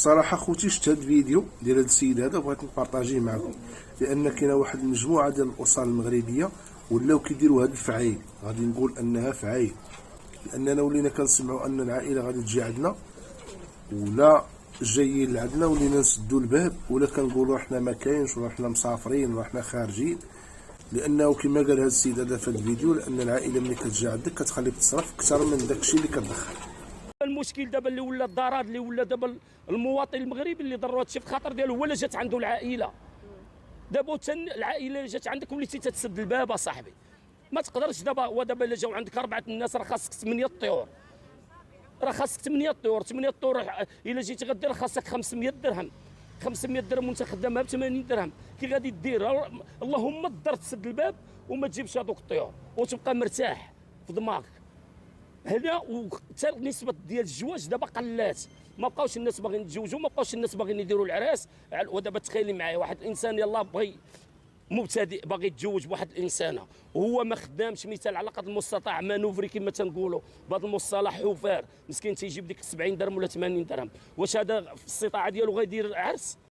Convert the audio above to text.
صراحه خوتي شفت هذا الفيديو ديال هذا السيد هذا بغيت نبارطاجيه معكم، لان كاينه واحد المجموعه ديال الاسر المغربيه ولاو كيديروا هذا الفعايل، غادي نقول انها فعايل، لاننا ولينا كنسمعوا ان العائله غادي تجي عندنا ولا جايين لعندنا ولينا نسدوا الباب، ولا كنقولوا حنا ما كاينش ولا حنا مسافرين ولا حنا خارجين، لانه كما قال هذا السيد هذا في هذا الفيديو، لان العائله ملي كتجي عندك كتخليك تصرف اكثر من داكشي اللي كتدخل. المشكل دابا اللي ولا الضرر اللي ولا دابا المواطن المغربي اللي ضروا هادشي في الخاطر ديالو هو اللي جات عنده العائله. دابا العائله اللي جات عندك وليتي تتسد الباب اصاحبي، ما تقدرش دابا. ودابا الا جاو عندك 4 الناس راه خاصك 8 طيور، راه خاصك 8 طيور. 8 طيور الا جيتي غدير خاصك 500 درهم، 500 درهم وانت خدامها ب 80 درهم. كي غادي دير؟ اللهم تضر تسد الباب وما تجيبش هذوك الطيور وتبقى مرتاح في دماغك هنا. وحتى نسبه ديال الزواج دابا قلات، ما بقاوش الناس باغيين يتزوجوا، ما بقاوش الناس باغيين يديروا العراس. ودابا تخيلي معايا واحد الانسان يلاه بغي مبتدئ باغي يتزوج بواحد الانسانه وهو ما خدامش، مثال على قدر المستطاع مانوفري كما تنقولوا بهذا المصطلح، حفار مسكين تيجيب ديك 70 درهم ولا 80 درهم. واش هذا في الاستطاعه ديالو غيدير عرس؟